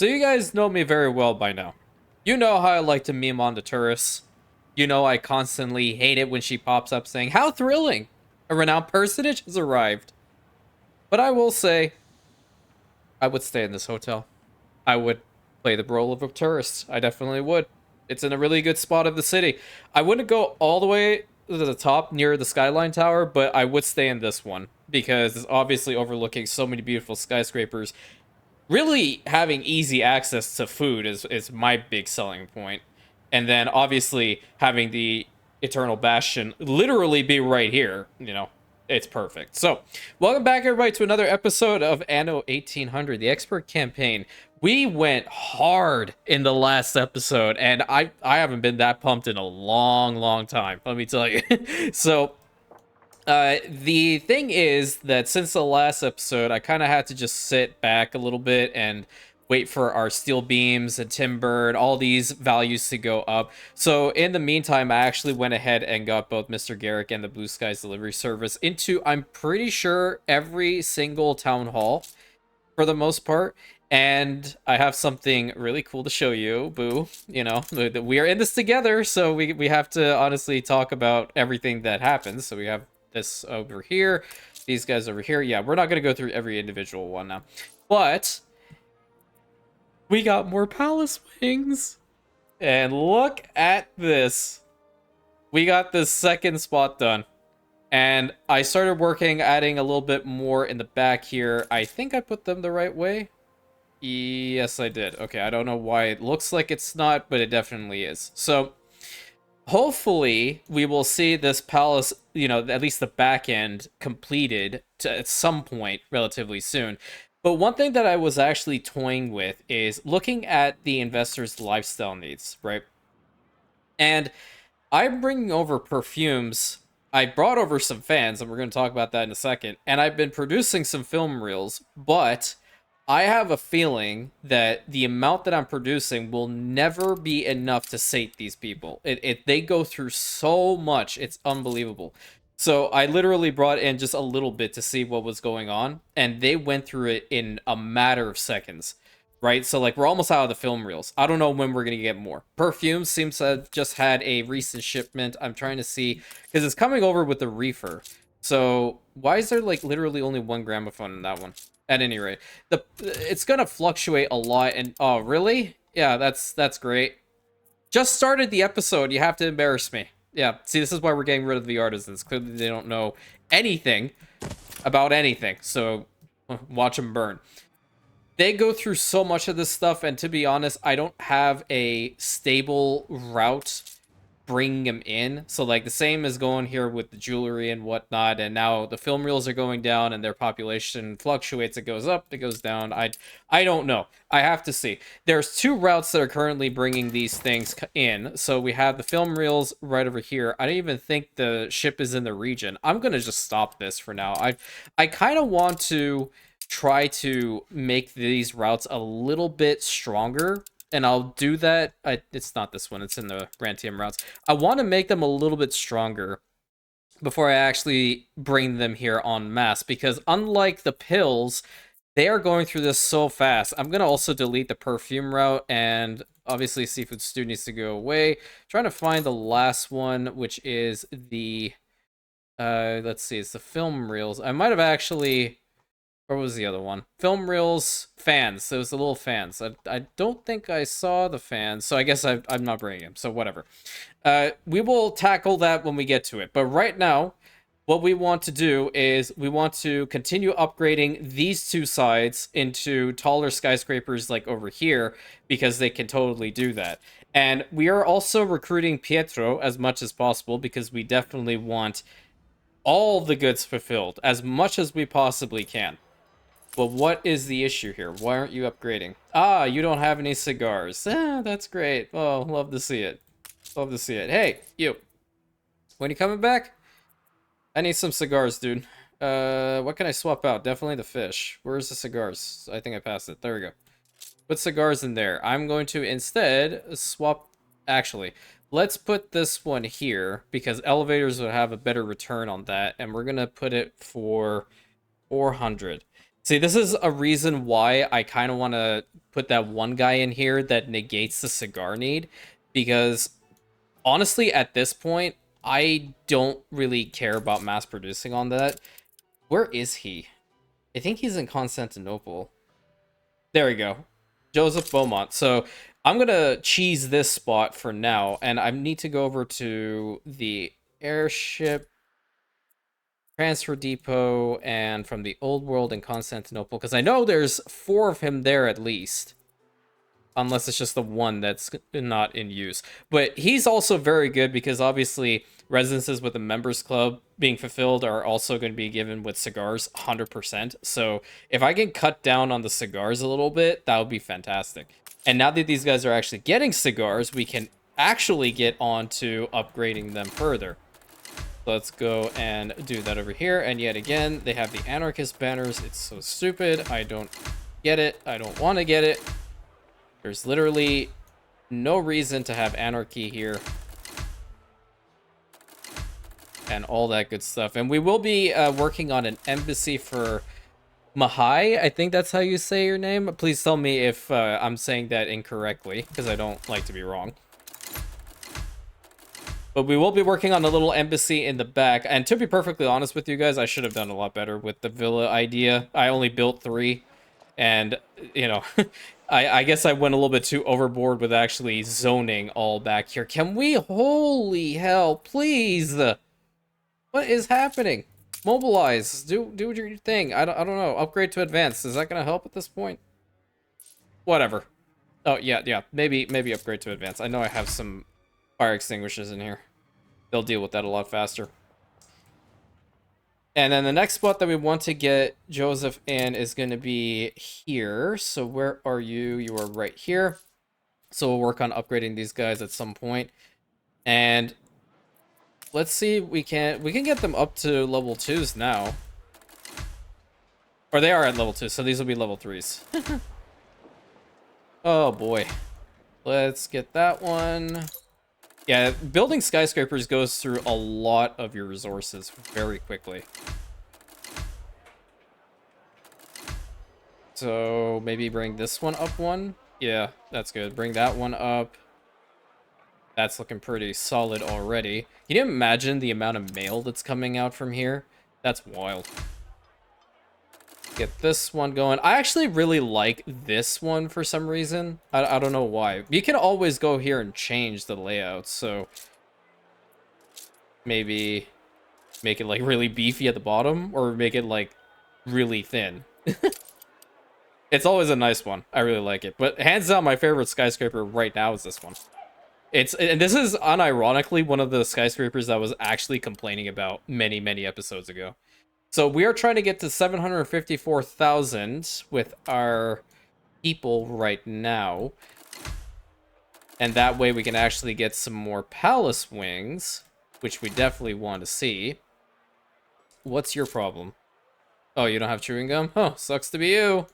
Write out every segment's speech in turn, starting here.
So you guys know me very well by now. You know how I like to meme on the tourists. You know I constantly hate it when she pops up saying, "How thrilling! A renowned personage has arrived." But I will say, I would stay in this hotel. I would play the role of a tourist. I definitely would. It's in a really good spot of the city. I wouldn't go all the way to the top near the Skyline Tower, but I would stay in this one because it's obviously overlooking so many beautiful skyscrapers. Really having easy access to food is my big selling point. And then obviously having the Eternal Bastion literally be right here, it's perfect. So, welcome back everybody to another episode of Anno 1800, the expert campaign. We went hard in the last episode, and I haven't been that pumped in a long time, let me tell you. So, the thing is that since the last episode, I kind of had to just sit back a little bit and wait for our steel beams and timber and all these values to go up. So in the meantime, I actually went ahead and got both Mr. Garrick and the Blue Skies delivery service into, I'm pretty sure, every single town hall for the most part. And I have something really cool to show you, Boo. We are in this together, so we have to honestly talk about everything that happens. So we have this over here, these guys over here. Yeah, we're not going to go through every individual one now. But we got more palace wings. And look at this. We got this second spot done. And I started working, adding a little bit more in the back here. I think I put them the right way. Yes, I did. Okay, I don't know why it looks like it's not, but it definitely is. So, hopefully, we will see this palace, at least the back end, completed at some point relatively soon. But one thing that I was actually toying with is looking at the investors' lifestyle needs, right? And I'm bringing over perfumes. I brought over some fans, and we're going to talk about that in a second. And I've been producing some film reels, but I have a feeling that the amount that I'm producing will never be enough to sate these people. They go through so much, it's unbelievable. So I literally brought in just a little bit to see what was going on, and they went through it in a matter of seconds. Right, so like we're almost out of the film reels. I don't know when we're gonna get more. Perfume seems to have just had a recent shipment. I'm trying to see because it's coming over with the reefer. So why is there like literally only one gramophone in that one? At any rate, it's gonna fluctuate a lot. And oh, really? Yeah, that's great. Just started the episode. You have to embarrass me. Yeah. See, this is why we're getting rid of the artisans. Clearly, they don't know anything about anything. So watch them burn. They go through so much of this stuff, and to be honest, I don't have a stable route bringing them in. So like the same is going here with the jewelry and whatnot, and now the film reels are going down and their population fluctuates. It goes up, it goes down. I don't know. I have to see. There's two routes that are currently bringing these things in. So we have the film reels right over here. I don't even think the ship is in the region. I'm gonna just stop this for now. I kind of want to try to make these routes a little bit stronger, and I'll do that. It's not this one, it's in the Rantium routes. I want to make them a little bit stronger before I actually bring them here en masse, because unlike the pills, they are going through this so fast. I'm gonna also delete the perfume route, and obviously seafood stew needs to go away. Trying to find the last one, which is the let's see, it's the film reels. I might have actually, or was the other one? Film reels, fans. There was the little fans. I don't think I saw the fans, so I guess I'm not bringing them, so whatever. We will tackle that when we get to it. But right now, what we want to do is we want to continue upgrading these two sides into taller skyscrapers like over here, because they can totally do that. And we are also recruiting Pietro as much as possible, because we definitely want all the goods fulfilled as much as we possibly can. Well, what is the issue here? Why aren't you upgrading? Ah, you don't have any cigars. Ah, that's great. Oh, love to see it. Love to see it. Hey, you. When you coming back? I need some cigars, dude. What can I swap out? Definitely the fish. Where's the cigars? I think I passed it. There we go. Put cigars in there. I'm going to instead swap... Actually, let's put this one here, because elevators would have a better return on that, and we're going to put it for 400. See, this is a reason why I kind of want to put that one guy in here that negates the cigar need, because honestly, at this point, I don't really care about mass producing on that. Where is he? I think he's in Constantinople. There we go. Joseph Beaumont. So I'm going to cheese this spot for now, and I need to go over to the airship transfer depot and from the old world in Constantinople, because I know there's 4 of him there at least. Unless it's just the one that's not in use. But he's also very good because obviously residences with the members club being fulfilled are also going to be given with cigars 100%. So if I can cut down on the cigars a little bit, that would be fantastic. And now that these guys are actually getting cigars, we can actually get on to upgrading them further. Let's go and do that over here. And yet again, they have the anarchist banners. It's so stupid. I don't get it. I don't want to get it. There's literally no reason to have anarchy here. And all that good stuff. And we will be working on an embassy for Mahai. I think that's how you say your name. Please tell me if I'm saying that incorrectly, because I don't like to be wrong. But we will be working on a little embassy in the back. And to be perfectly honest with you guys, I should have done a lot better with the villa idea. I only built 3. And, you know, I guess I went a little bit too overboard with actually zoning all back here. Can we? Holy hell, please. What is happening? Mobilize. Do your thing. I don't know. Upgrade to advanced. Is that going to help at this point? Whatever. Oh, yeah. Maybe upgrade to advanced. I know I have some fire extinguishers in here. They'll deal with that a lot faster. And then the next spot that we want to get Joseph in is going to be here. So where are you? You are right here. So we'll work on upgrading these guys at some point. And let's see, we can get them up to level 2s now. Or they are at level 2, so these will be level 3s. Oh boy. Let's get that one. Yeah, building skyscrapers goes through a lot of your resources very quickly. So maybe bring this one up one. Yeah, that's good. Bring that one up. That's looking pretty solid already. Can you imagine the amount of mail that's coming out from here? That's wild. Get this one going. I actually really like this one for some reason. I don't know why. You can always go here and change the layout, so maybe make it like really beefy at the bottom or make it like really thin. It's always a nice one. I really like it. But hands down, my favorite skyscraper right now is this one. And this is unironically one of the skyscrapers that I was actually complaining about many episodes ago. So we are trying to get to 754,000 with our people right now. And that way we can actually get some more palace wings, which we definitely want to see. What's your problem? Oh, you don't have chewing gum? Oh, sucks to be you.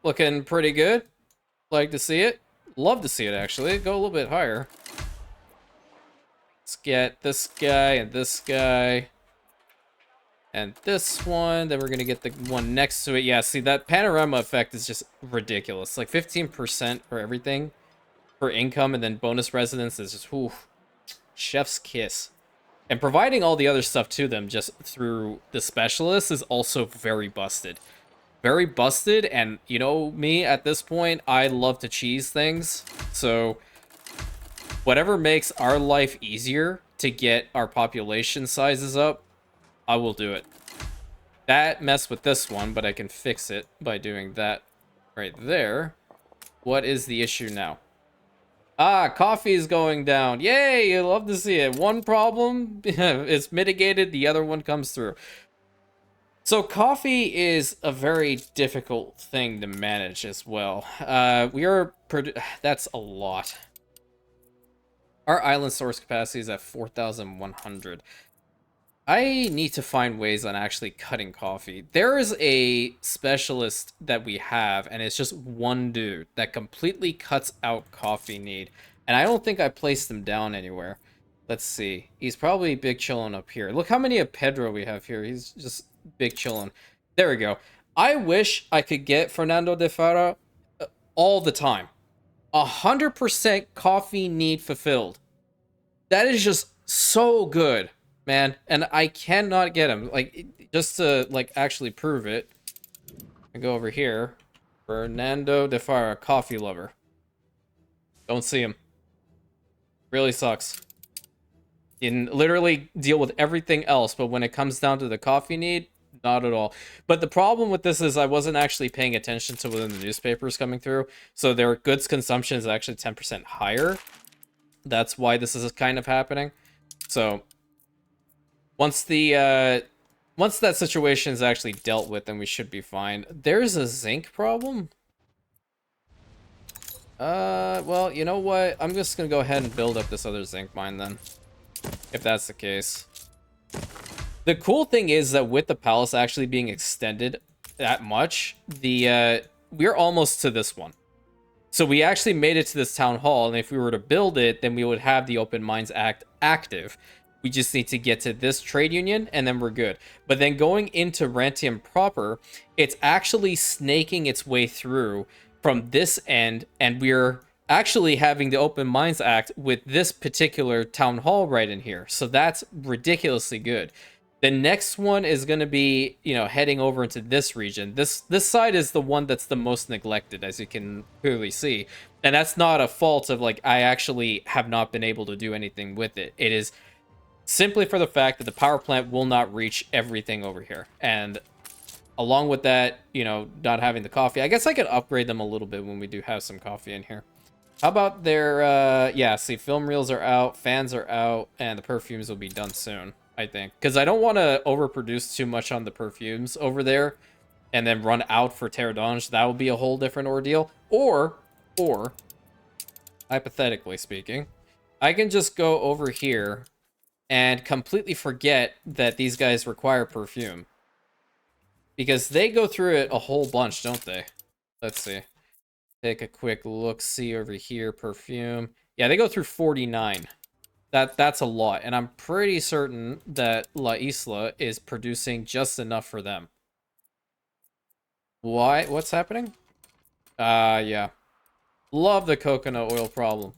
Looking pretty good. Like to see it. Love to see it, actually. Go a little bit higher. Let's get this guy and this guy. And this one. Then we're going to get the one next to it. Yeah, see, that panorama effect is just ridiculous. Like 15% for everything. For income, and then bonus residence is just, whew, chef's kiss. And providing all the other stuff to them just through the specialists is also very busted. Very busted, and you know me at this point, I love to cheese things. So whatever makes our life easier to get our population sizes up, I will do it. That messed with this one, but I can fix it by doing that right there. What is the issue now? Ah, coffee is going down. Yay, you love to see it. One problem is mitigated, the other one comes through. So coffee is a very difficult thing to manage as well. That's a lot. Our island source capacity is at 4,100. I need to find ways on actually cutting coffee. There is a specialist that we have, and it's just one dude that completely cuts out coffee need. And I don't think I placed them down anywhere. Let's see. He's probably big chillin' up here. Look how many of Pedro we have here. He's just big chillin'. There we go. I wish I could get Fernando de Fara all the time. 100% coffee need fulfilled. That is just so good, man. And I cannot get him. Like, just to, like, actually prove it. I go over here. Fernando de Fara, coffee lover. Don't see him. Really sucks. You can literally deal with everything else, but when it comes down to the coffee need, not at all. But the problem with this is I wasn't actually paying attention to when the newspapers coming through, so their goods consumption is actually 10% higher. That's why this is kind of happening. So once the once that situation is actually dealt with, then we should be fine. There's a zinc problem. Well, you know what? I'm just gonna go ahead and build up this other zinc mine then, if that's the case. The cool thing is that with the palace actually being extended that much, we're almost to this one. So we actually made it to this town hall, and if we were to build it, then we would have the Open Mines Act active. We just need to get to this trade union, and then we're good. But then going into Rantium proper, it's actually snaking its way through from this end, and we're actually having the Open Mines Act with this particular town hall right in here. So that's ridiculously good. The next one is going to be, you know, heading over into this region. This side is the one that's the most neglected, as you can clearly see. And that's not a fault of, like, I actually have not been able to do anything with it. It is simply for the fact that the power plant will not reach everything over here. And along with that, you know, not having the coffee, I guess I could upgrade them a little bit when we do have some coffee in here. How about their, yeah, see, film reels are out, fans are out, and the perfumes will be done soon, I think. Because I don't want to overproduce too much on the perfumes over there and then run out for Terradonge. That would be a whole different ordeal. Or, hypothetically speaking, I can just go over here and completely forget that these guys require perfume. Because they go through it a whole bunch, don't they? Let's see. Take a quick look-see over here. Perfume. Yeah, they go through 49. That's a lot. And I'm pretty certain that La Isla is producing just enough for them. Why? What's happening? Yeah. Love the coconut oil problem.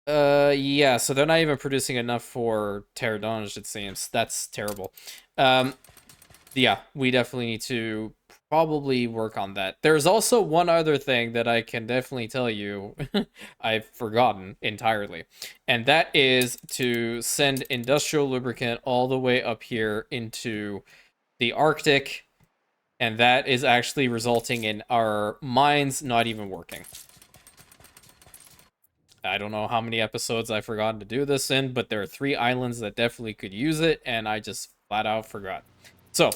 Yeah, so they're not even producing enough for Terradonge, it seems. That's terrible. Yeah, we definitely need to probably work on that. There's also one other thing that I can definitely tell you I've forgotten entirely. And that is to send industrial lubricant all the way up here into the Arctic. And that is actually resulting in our mines not even working. I don't know how many episodes I've forgotten to do this in, but there are 3 islands that definitely could use it, and I just flat out forgot. So,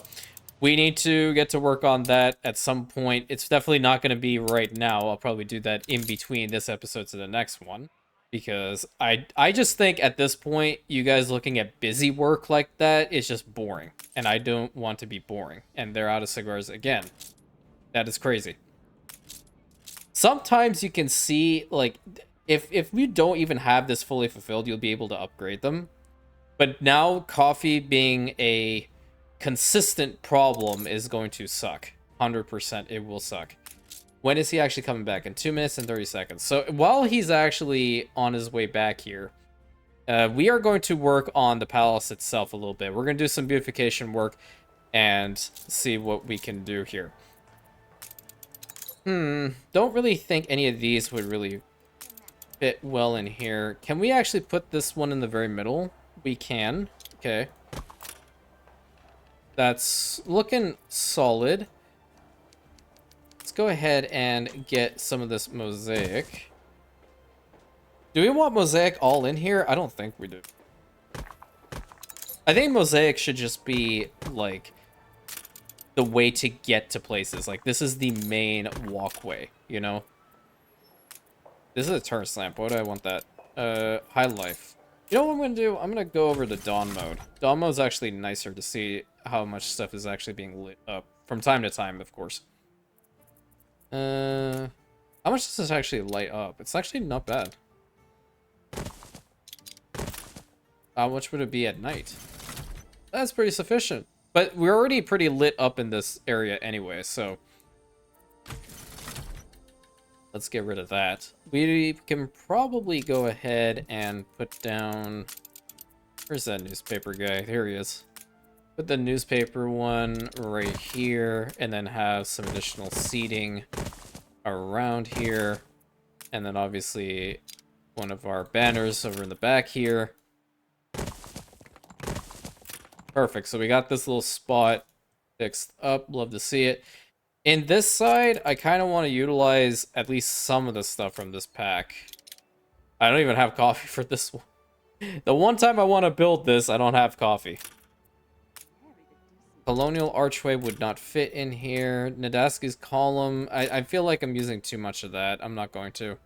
we need to get to work on that at some point. It's definitely not going to be right now. I'll probably do that in between this episode to the next one. Because I just think at this point, you guys looking at busy work like that is just boring. And I don't want to be boring. And they're out of cigars again. That is crazy. Sometimes you can see, like, if we don't even have this fully fulfilled, you'll be able to upgrade them. But now, coffee being a consistent problem is going to suck. 100% it will suck. When is he actually coming back? In 2 minutes and 30 seconds. So while he's actually on his way back here, we are going to work on the palace itself a little bit. We're going to do some beautification work and see what we can do here. Don't really think any of these would really fit well in here. Can we actually put this one in the very middle? We can. Okay. That's looking solid. Let's go ahead and get some of this mosaic. Do we want mosaic all in here? I don't think we do. I think mosaic should just be, like, the way to get to places. Like, this is the main walkway, you know? This is a turn lamp. Why do I want that? High life. You know what I'm going to do? I'm going to go over to dawn mode. Dawn mode is actually nicer to see how much stuff is actually being lit up. From time to time, of course. How much does this actually light up? It's actually not bad. How much would it be at night? That's pretty sufficient. But we're already pretty lit up in this area anyway, so let's get rid of that. We can probably go ahead and put down... Where's that newspaper guy? Here he is. Put the newspaper one right here, and then have some additional seating around here. And then obviously one of our banners over in the back here. Perfect. So we got this little spot fixed up. Love to see it. In this side, I kind of want to utilize at least some of the stuff from this pack. I don't even have coffee for this one. The one time I want to build this, I don't have coffee. Colonial archway would not fit in here. Nadaski's column. I feel like I'm using too much of that. I'm not going to.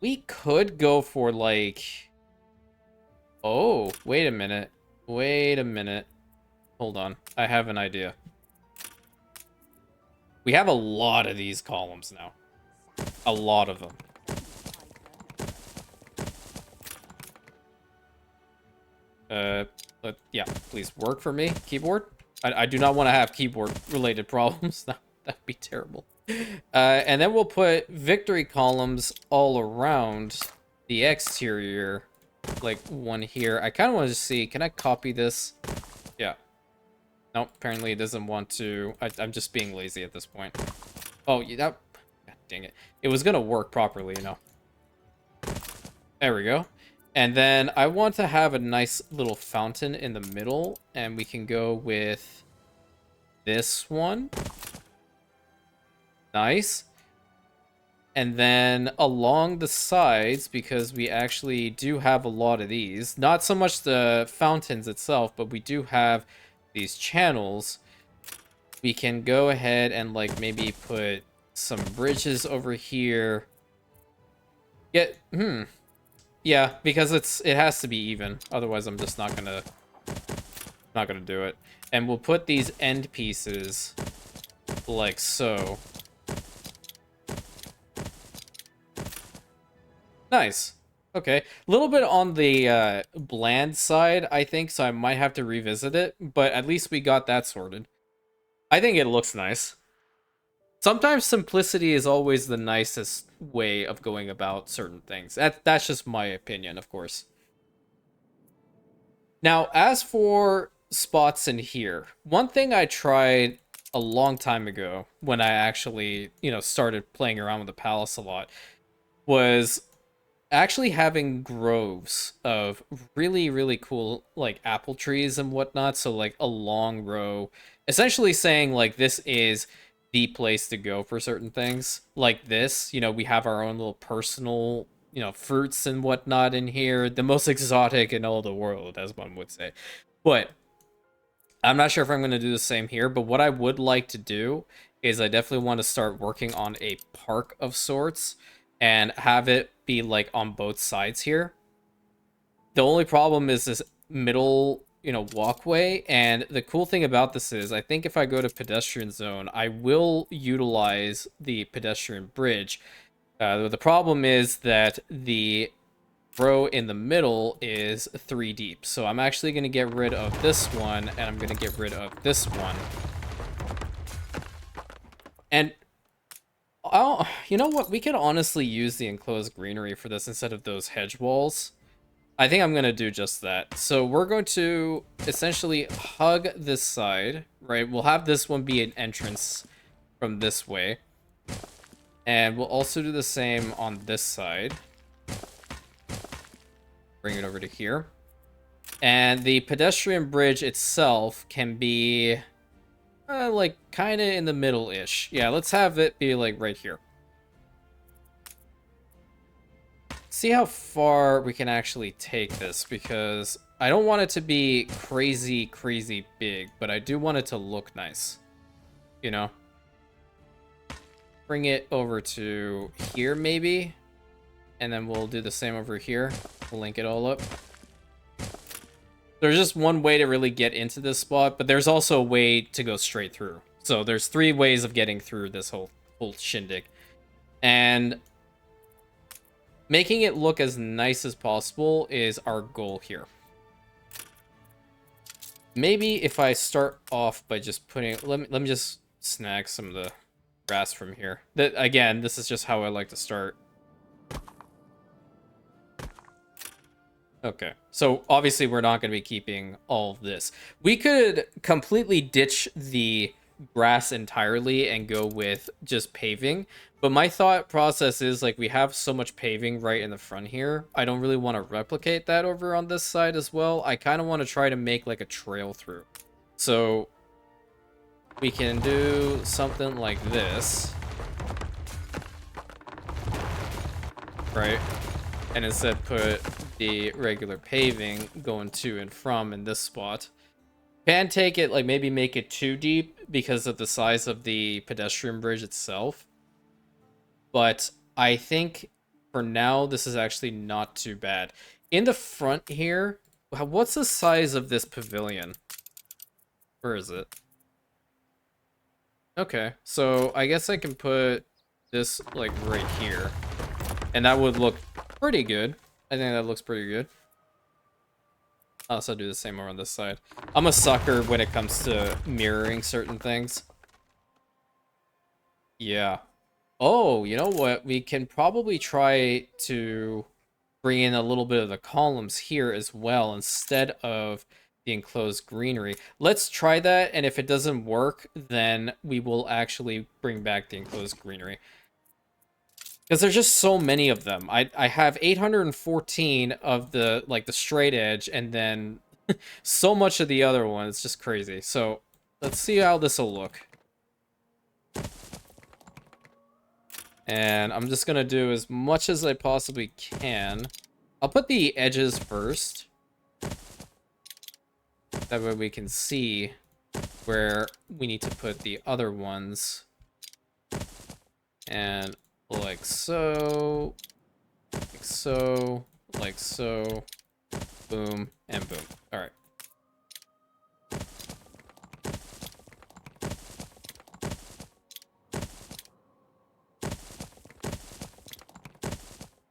We could go for like... Oh, wait a minute. Wait a minute. Hold on. I have an idea. We have a lot of these columns now. A lot of them. Yeah, please work for me, keyboard. I do not want to have keyboard-related problems. That'd be terrible. And then we'll put victory columns all around the exterior. Like one here. I kind of want to see, can I copy this? Yeah. Nope, apparently it doesn't want to. I'm just being lazy at this point. Oh, yeah, that... God dang it. It was going to work properly, you know. There we go. And then I want to have a nice little fountain in the middle. And we can go with this one. Nice. And then along the sides, because we actually do have a lot of these. Not so much the fountains itself, but we do have these channels. We can go ahead and like maybe put some bridges over here. Yeah, because it has to be even. Otherwise, I'm just not gonna do it. And we'll put these end pieces like so. Nice. Okay. A little bit on the bland side, I think, so I might have to revisit it, but at least we got that sorted. I think it looks nice. Sometimes simplicity is always the nicest way of going about certain things. That's just my opinion, of course. Now, as for spots in here, one thing I tried a long time ago when I actually, started playing around with the palace a lot was actually having groves of really, really cool, like, apple trees and whatnot. So, like, a long row. Essentially saying, like, this is the place to go for certain things. Like this, we have our own little personal, fruits and whatnot in here. The most exotic in all the world, as one would say. But I'm not sure if I'm going to do the same here. But what I would like to do is I definitely want to start working on a park of sorts. And have it be like on both sides here. The only problem is this middle, walkway. And the cool thing about this is I think if I go to pedestrian zone, I will utilize the pedestrian bridge. The problem is that the row in the middle is 3 deep. So I'm actually going to get rid of this one and I'm going to get rid of this one. And oh, you know what? We could honestly use the enclosed greenery for this instead of those hedge walls. I think I'm going to do just that. So we're going to essentially hug this side, right? We'll have this one be an entrance from this way. And we'll also do the same on this side. Bring it over to here. And the pedestrian bridge itself can be... like, kind of in the middle-ish. Yeah, let's have it be, like, right here. See how far we can actually take this, because I don't want it to be crazy, crazy big, but I do want it to look nice. Bring it over to here, maybe. And then we'll do the same over here. We'll link it all up. There's just one way to really get into this spot, but there's also a way to go straight through. So there's 3 ways of getting through this whole shindig. And Making it look as nice as possible is our goal here. Maybe if I start off by just putting... Let me just snag some of the grass from here. Again, this is just how I like to start. Okay, so obviously we're not going to be keeping all of this. We could completely ditch the grass entirely and go with just paving, but my thought process is, like, we have so much paving right in the front here. I don't really want to replicate that over on this side as well. I kind of want to try to make like a trail through. So we can do something like this, right? And instead put the regular paving going to and from in this spot. Can take it, like, maybe make it too deep because of the size of the pedestrian bridge itself. But I think for now, this is actually not too bad. In the front here, what's the size of this pavilion? Where is it? Okay, so I guess I can put this, like, right here. And that would look pretty good. I think that looks pretty good. I'll also do the same over on this side. I'm a sucker when it comes to mirroring certain things. Yeah. Oh, you know what? We can probably try to bring in a little bit of the columns here as well instead of the enclosed greenery. Let's try that, and if it doesn't work, then we will actually bring back the enclosed greenery. Because there's just so many of them. I have 814 of the, like, the straight edge, and then so much of the other one. It's just crazy. So let's see how this will look. And I'm just going to do as much as I possibly can. I'll put the edges first. That way we can see where we need to put the other ones. And like so, like so, like so, boom, and boom. All right.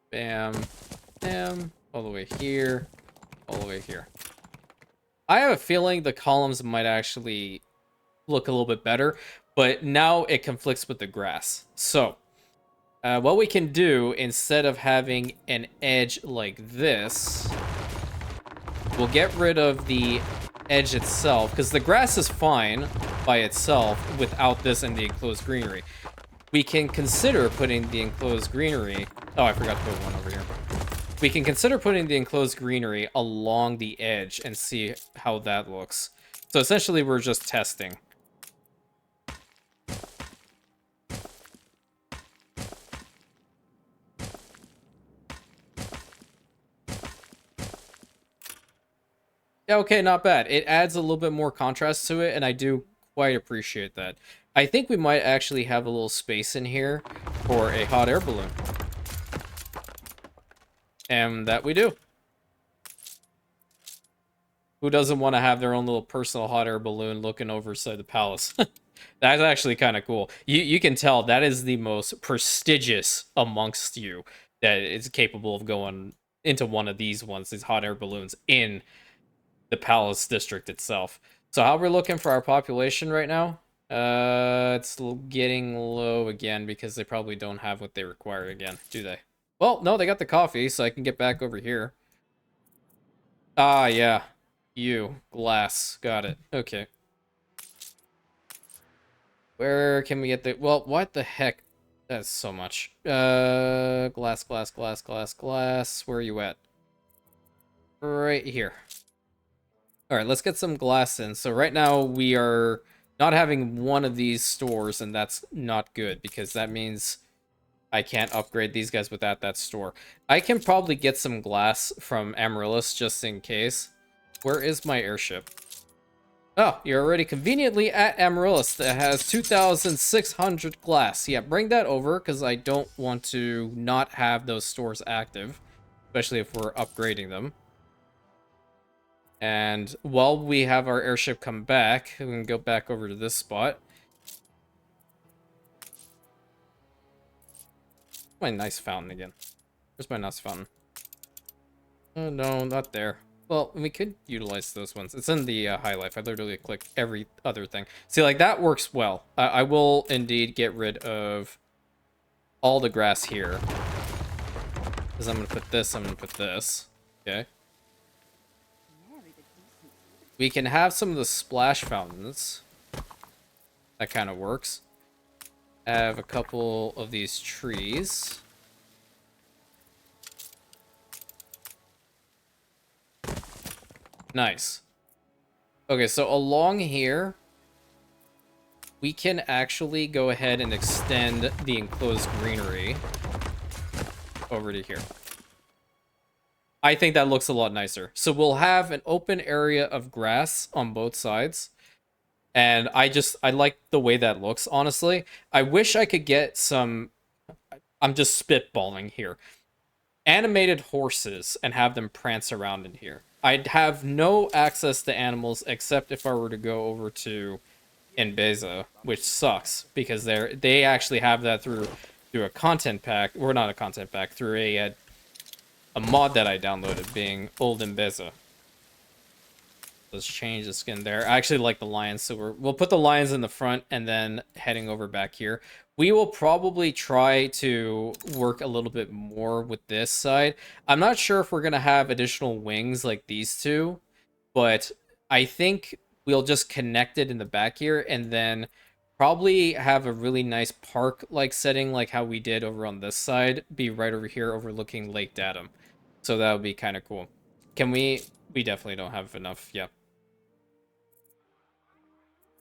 Bam, bam, all the way here, all the way here. I have a feeling the columns might actually look a little bit better, but now it conflicts with the grass. So what we can do, instead of having an edge like this, we'll get rid of the edge itself, because the grass is fine by itself without this and the enclosed greenery. We can consider putting the enclosed greenery... Oh, I forgot to put one over here. We can consider putting the enclosed greenery along the edge and see how that looks. So essentially, we're just testing. Yeah, okay, not bad. It adds a little bit more contrast to it, and I do quite appreciate that. I think we might actually have a little space in here for a hot air balloon. And that we do. Who doesn't want to have their own little personal hot air balloon looking over the palace? That's actually kind of cool. You can tell that is the most prestigious amongst you that is capable of going into one of these ones, these hot air balloons, in the palace district itself. So how we're looking for our population right now? It's getting low again because they probably don't have what they require again, do they? Well, no, they got the coffee, so I can get back over here. Ah, yeah. You. Glass. Got it. Okay. Where can we get the... Well, what the heck? That's so much. Glass, glass, glass, glass, glass. Where are you at? Right here. Alright, let's get some glass in. So right now we are not having one of these stores, and that's not good, because that means I can't upgrade these guys without that store. I can probably get some glass from Amaryllis just in case. Where is my airship? Oh, you're already conveniently at Amaryllis that has 2,600 glass. Yeah, bring that over, because I don't want to not have those stores active, especially if we're upgrading them. And while we have our airship come back, we can go back over to this spot. My nice fountain again. Where's my Nas fountain? Oh, no, not there. Well, we could utilize those ones. It's in the high life. I literally click every other thing. See, like, that works well. I will indeed get rid of all the grass here. Because I'm going to put this, I'm going to put this. Okay. We can have some of the splash fountains. That kind of works. Have a couple of these trees. Nice. Okay, so along here, we can actually go ahead and extend the enclosed greenery over to here. I think that looks a lot nicer. So we'll have an open area of grass on both sides. And I like the way that looks, honestly. I wish I could get some, I'm just spitballing here, animated horses and have them prance around in here. I'd have no access to animals except if I were to go over to Inbeza, which sucks because they actually have that through a content pack, or not a content pack, through a mod that I downloaded, being old Inbeza. Let's change the skin there. I actually like the lions, so we'll put the lions in the front and then heading over back here. We will probably try to work a little bit more with this side. I'm not sure if we're going to have additional wings like these two, but I think we'll just connect it in the back here and then probably have a really nice park-like setting like how we did over on this side be right over here overlooking Lake Datum. So that would be kind of cool. Can we definitely don't have enough. Yeah.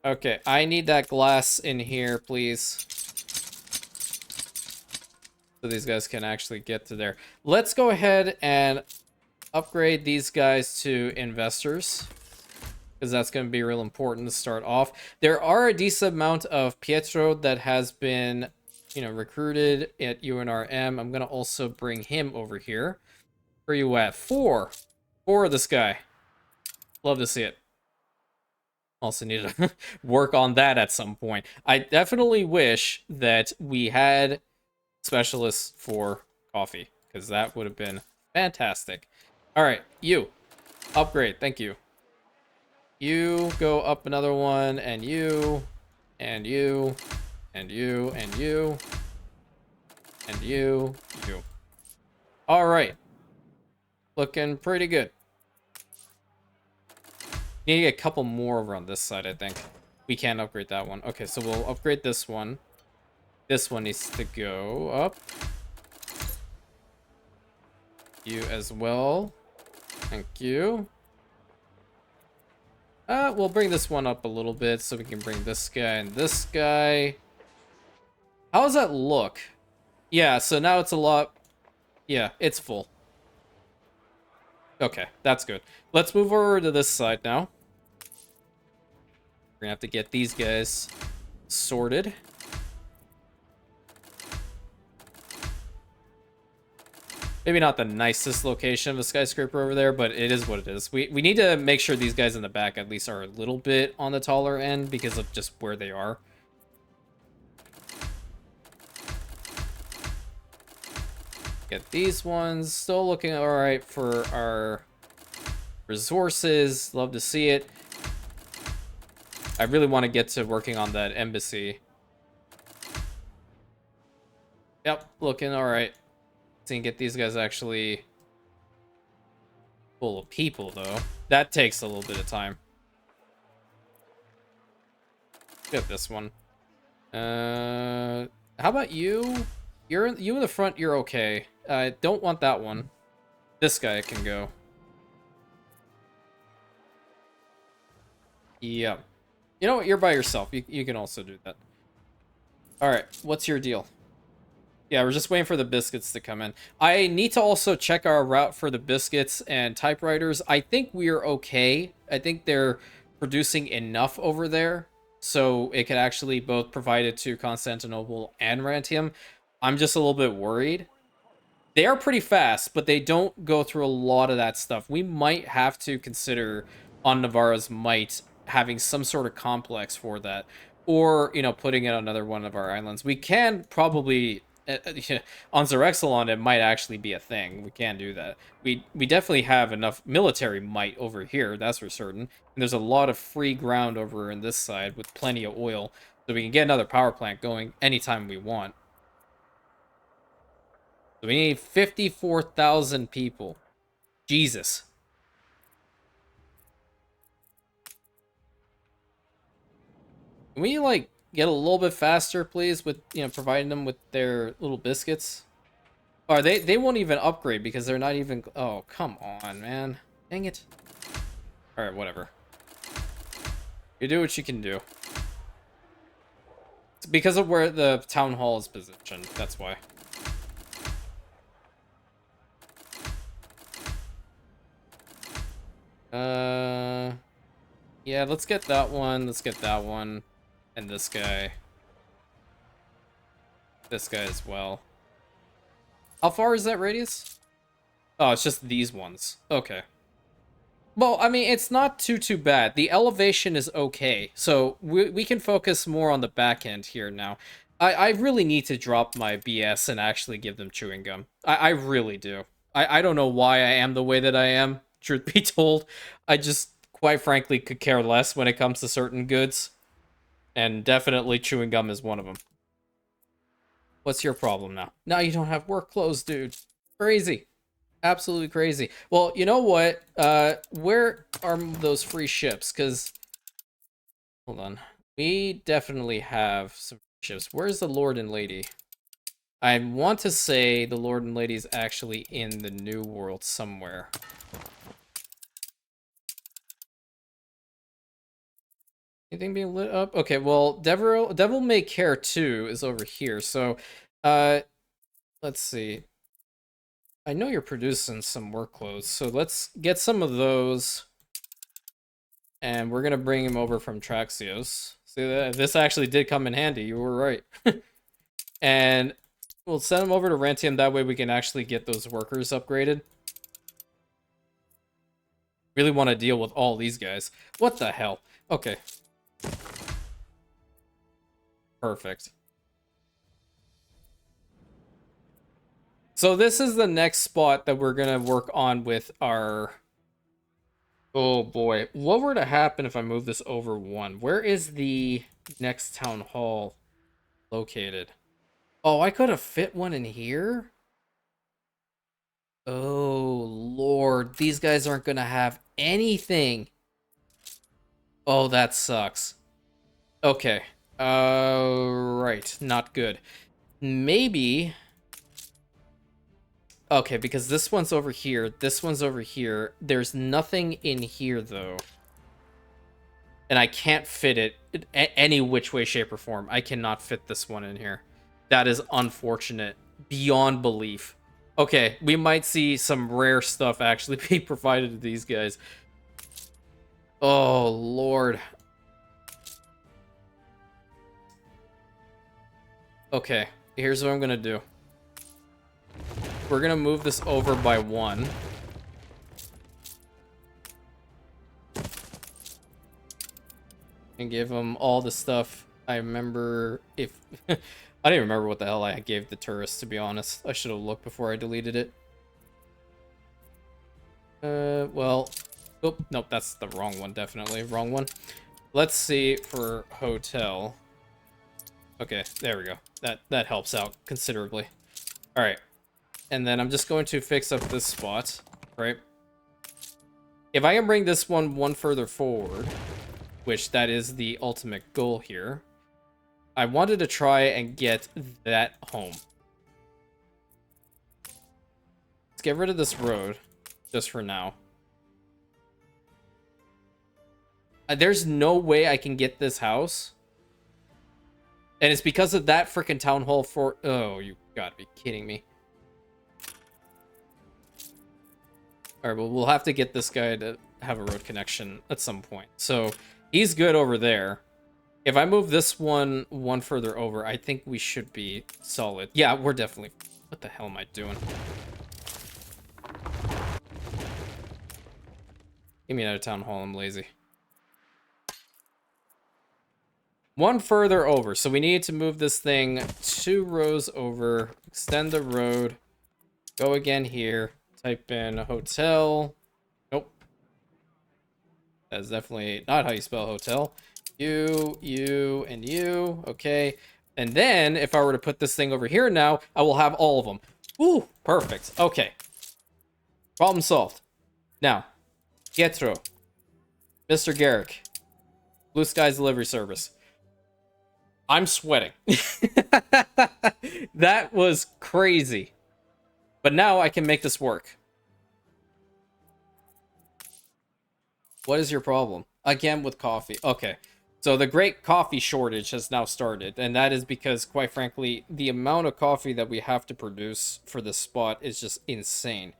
Okay, I need that glass in here, please. So these guys can actually get to there. Let's go ahead and upgrade these guys to investors, because that's going to be real important to start off. There are a decent amount of Pietro that has been, recruited at UNRM. I'm going to also bring him over here. Where are you at? Four of this guy. Love to see it. Also need to work on that at some point. I definitely wish that we had specialists for coffee, because that would have been fantastic. All right, you upgrade. Thank you. You go up another one, and you, and you, and you, and you, and you. All right, looking pretty good. Need to get a couple more over on this side, I think. We can't upgrade that one. Okay, so we'll upgrade this one. This one needs to go up. You as well. Thank you. We'll bring this one up a little bit so we can bring this guy and this guy. How does that look? Yeah, so now it's a lot... Yeah, it's full. Okay, that's good. Let's move over to this side now. We're gonna have to get these guys sorted. Maybe not the nicest location of a skyscraper over there, but it is what it is. We need to make sure these guys in the back at least are a little bit on the taller end because of just where they are. Get these ones. Still looking alright for our resources. Love to see it. I really want to get to working on that embassy. Yep, looking alright. See, and get these guys actually full of people, though. That takes a little bit of time. Get this one. How about you? You in the front, you're okay. I don't want that one. This guy can go. Yep. You know what? You're by yourself. You can also do that. Alright, what's your deal? Yeah, we're just waiting for the biscuits to come in. I need to also check our route for the biscuits and typewriters. I think we're okay. I think they're producing enough over there, so it could actually both provide it to Constantinople and Rantium. I'm just a little bit worried. They are pretty fast, but they don't go through a lot of that stuff. We might have to consider on Navarra's might having some sort of complex for that, or putting it on another one of our islands. We can probably On Zerexalon, it might actually be a thing. We can do that. We definitely have enough military might over here, that's for certain. And there's a lot of free ground over in this side with plenty of oil, so we can get another power plant going anytime we want. So we need 54,000 people. Jesus. Can we, like, get a little bit faster, please, with, providing them with their little biscuits? Or they won't even upgrade because they're not even... Oh, come on, man. Dang it. Alright, whatever. You do what you can do. It's because of where the town hall is positioned, that's why. Yeah, let's get that one, let's get that one, and this guy. This guy as well. How far is that radius? Oh, it's just these ones. Okay. Well, I mean, it's not too bad. The elevation is okay, so we can focus more on the back end here now. I really need to drop my BS and actually give them chewing gum. I really do. I don't know why I am the way that I am, truth be told. I just, quite frankly, could care less when it comes to certain goods. And definitely chewing gum is one of them. What's your problem now? Now you don't have work clothes, dude. Crazy. Absolutely crazy. Well, you know what? Where are those free ships? Because, hold on. We definitely have some ships. Where's the Lord and Lady? I want to say the Lord and Lady's actually in the New World somewhere. Anything being lit up? Okay, well, Devil May Care 2 is over here. So, let's see. I know you're producing some work clothes, so let's get some of those. And we're gonna bring him over from Traxios. See that? This actually did come in handy, you were right. And we'll send him over to Rantium, that way we can actually get those workers upgraded. Really want to deal with all these guys. What the hell? Okay. Perfect. So this is the next spot that we're gonna work on with our... Oh boy, what were to happen if I move this over one? Where is the next town hall located? Oh, I could have fit one in here? Oh lord, these guys aren't gonna have anything. Oh, that sucks. Okay. Right, not good. Maybe... Okay, because this one's over here, this one's over here. There's nothing in here, though. And I can't fit it any which way, shape, or form. I cannot fit this one in here. That is unfortunate. Beyond belief. Okay, we might see some rare stuff actually be provided to these guys. Oh, Lord. Okay, here's what I'm gonna do. We're gonna move this over by one. And give them all the stuff I remember. If I didn't remember what the hell I gave the tourists, to be honest. I should have looked before I deleted it. Well, oh, nope, that's the wrong one, definitely. Wrong one. Let's see for hotel. Okay, there we go. That helps out considerably. Alright. And then I'm just going to fix up this spot, right? If I can bring this one further forward, which that is the ultimate goal here, I wanted to try and get that home. Let's get rid of this road, just for now. There's no way I can get this house. And it's because of that freaking town hall for... Oh, you gotta be kidding me. Alright, well, we'll have to get this guy to have a road connection at some point. So, he's good over there. If I move this one further over, I think we should be solid. Yeah, we're definitely... What the hell am I doing? Give me another town hall, I'm lazy. One further over. So we need to move this thing 2 rows over. Extend the road. Go again here. Type in hotel. Nope. That's definitely not how you spell hotel. You, and you. Okay. And then, if I were to put this thing over here now, I will have all of them. Ooh, perfect. Okay. Problem solved. Now, Pietro. Mr. Garrick. Blue Skies Delivery Service. I'm sweating. That was crazy. But now I can make this work. What is your problem? Again with coffee. Okay. So the great coffee shortage has now started. And that is because, quite frankly, the amount of coffee that we have to produce for this spot is just insane.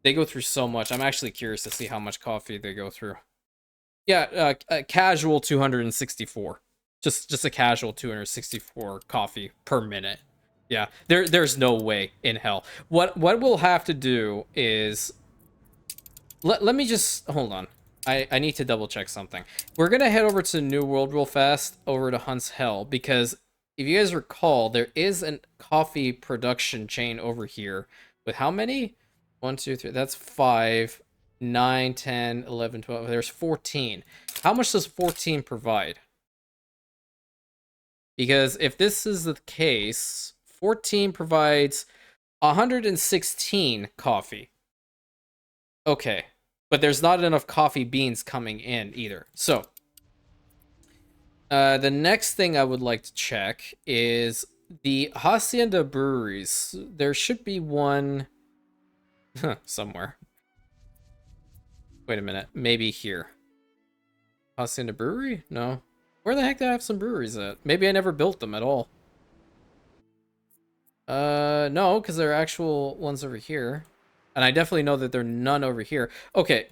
They go through so much. I'm actually curious to see how much coffee they go through. Yeah, a casual 264. Just a casual 264 coffee per minute. Yeah, there's no way in hell. What we'll have to do is let me just hold on. I need to double check something. We're gonna head over to New World real fast, over to Hunt's Hell, because if you guys recall, there is a coffee production chain over here with how many? 1, 2, 3. That's 5, 9, 10, 11, 12. There's 14. How much does 14 provide? Because if this is the case, 14 provides 116 coffee. Okay. But there's not enough coffee beans coming in either. So, the next thing I would like to check is the Hacienda breweries. There should be one somewhere. Wait a minute. Maybe here. Hacienda brewery? No. Where the heck do I have some breweries at? Maybe I never built them at all. No, because there are actual ones over here. And I definitely know that there are none over here. Okay,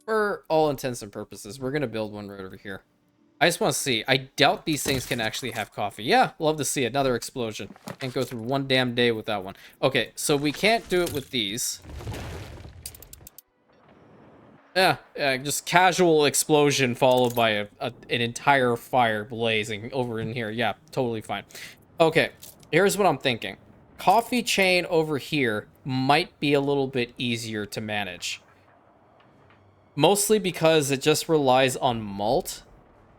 for all intents and purposes, we're going to build one right over here. I just want to see. I doubt these things can actually have coffee. Yeah, love to see another explosion. Can't go through one damn day with that one. Okay, so we can't do it with these. Yeah, just casual explosion followed by an entire fire blazing over in here. Yeah, totally fine. Okay, here's what I'm thinking. Coffee chain over here might be a little bit easier to manage. Mostly because it just relies on malt.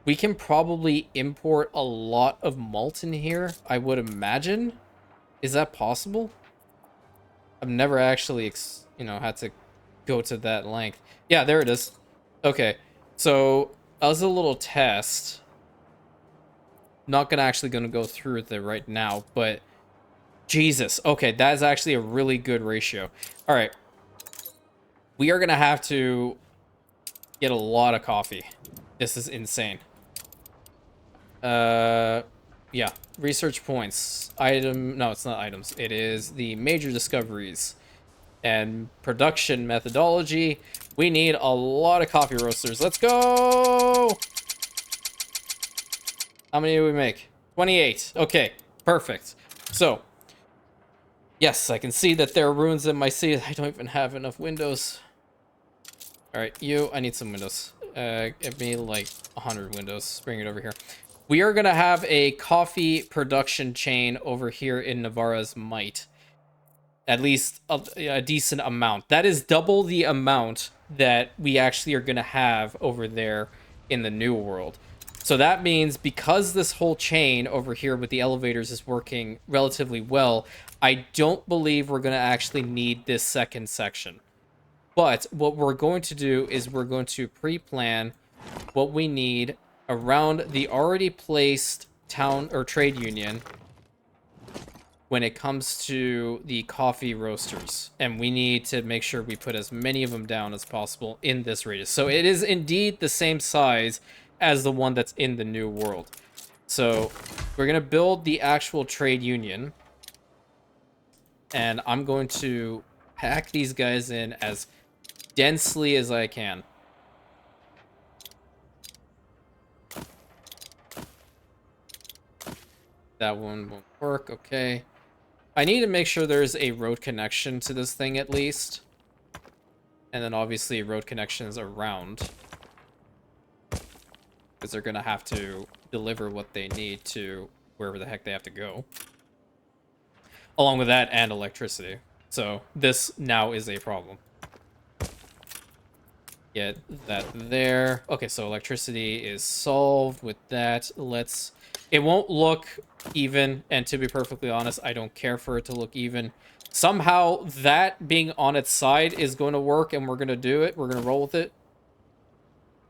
We can probably import a lot of malt in here, I would imagine. Is that possible? I've never actually, had to go to that length. Yeah, there it is. Okay, so as a little test, not gonna go through with it right now, but Jesus, okay, that is actually a really good ratio. All right, we are gonna have to get a lot of coffee. This is insane. Yeah, research points. No, it's not items. It is the major discoveries and production methodology. We need a lot of coffee roasters. Let's go! How many do we make? 28. Okay, perfect. So, yes, I can see that there are ruins in my city. I don't even have enough windows. All right, I need some windows. Give me like 100 windows. Bring it over here. We are going to have a coffee production chain over here in Navarra's Might. At least a decent amount. That is double the amount that we actually are going to have over there in the New World. So that means because this whole chain over here with the elevators is working relatively well, I don't believe we're going to actually need this second section. But what we're going to do is we're going to pre-plan what we need around the already placed town or trade union when it comes to the coffee roasters. And we need to make sure we put as many of them down as possible in this radius. So it is indeed the same size as the one that's in the New World. So we're going to build the actual trade union. And I'm going to pack these guys in as densely as I can. That one won't work. Okay. I need to make sure there's a road connection to this thing at least. And then obviously road connections around. Because they're going to have to deliver what they need to wherever the heck they have to go. Along with that and electricity. So this now is a problem. Get that there. Okay, so electricity is solved with that. Let's... It won't look even, and to be perfectly honest, I don't care for it to look even. Somehow that being on its side is going to work, and we're going to do it. We're going to roll with it.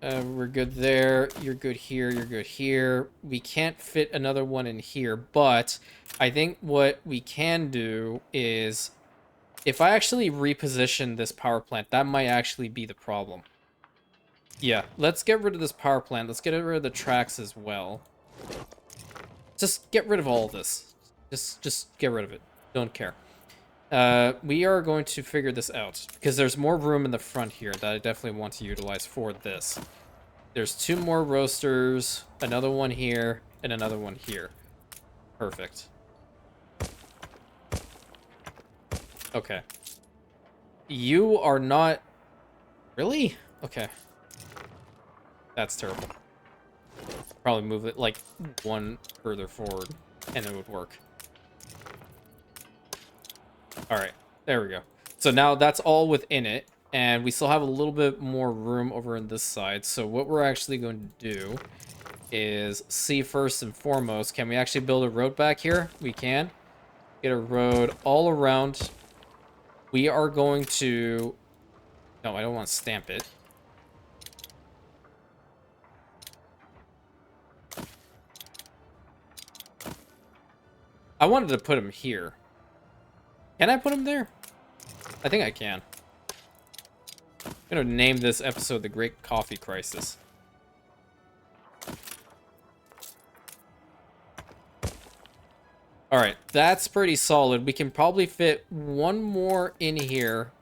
We're good there. You're good here. You're good here. We can't fit another one in here, but I think what we can do is, if I actually reposition this power plant, that might actually be the problem. Yeah, let's get rid of this power plant. Let's get rid of the tracks as well. Just get rid of all of this. Just get rid of it. Don't care. We are going to figure this out, because there's more room in the front here that I definitely want to utilize for this. There's 2 more roasters, another one here, and another one here. Perfect. Okay. You are not... Really? Okay. That's terrible. Probably move it like 1 further forward, and it would work. Alright, there we go. So now that's all within it, and we still have a little bit more room over on this side. So what we're actually going to do is see first and foremost, can we actually build a road back here? We can. Get a road all around. We are going to... No, I don't want to stamp it. I wanted to put him here. Can I put him there? I think I can. I'm gonna name this episode The Great Coffee Crisis. Alright, that's pretty solid. We can probably fit 1 more in here.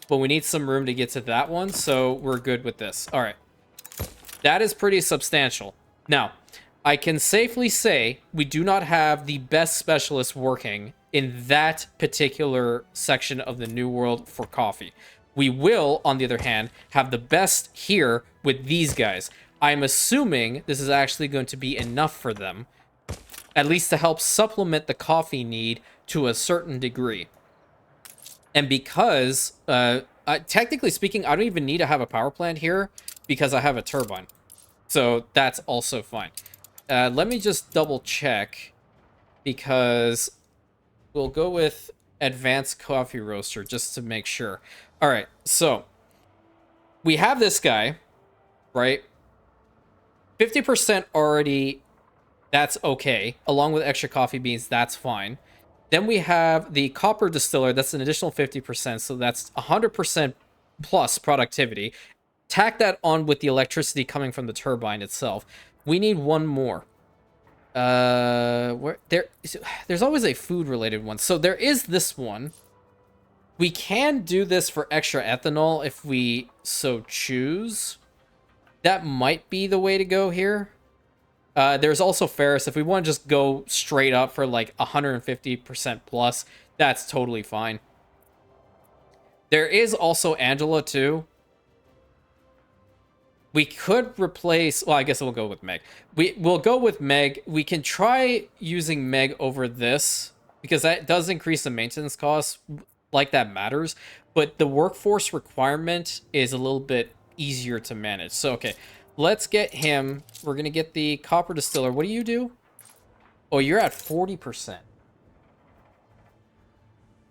But we need some room to get to that one, so we're good with this. Alright. That is pretty substantial. Now, I can safely say we do not have the best specialists working in that particular section of the New World for coffee. We will, on the other hand, have the best here with these guys. I'm assuming this is actually going to be enough for them, at least to help supplement the coffee need to a certain degree. And because, technically speaking, I don't even need to have a power plant here because I have a turbine. So that's also fine. Let me just double check, because we'll go with advanced coffee roaster just to make sure. All right, so we have this guy, right? 50% already, that's okay. Along with extra coffee beans, that's fine. Then we have the copper distiller, that's an additional 50%, so that's 100% plus productivity. Tack that on with the electricity coming from the turbine itself. We need 1 more. There's always a food related one. So there is this one. We can do this for extra ethanol if we so choose. That might be the way to go here. There's also ferrous. If we want to just go straight up for like 150% plus, that's totally fine. There is also Angela too. We could replace... Well, I guess we'll go with Meg. We'll go with Meg. We can try using Meg over this, because that does increase the maintenance costs. Like, that matters. But the workforce requirement is a little bit easier to manage. So, okay. Let's get him. We're going to get the copper distiller. What do you do? Oh, you're at 40%.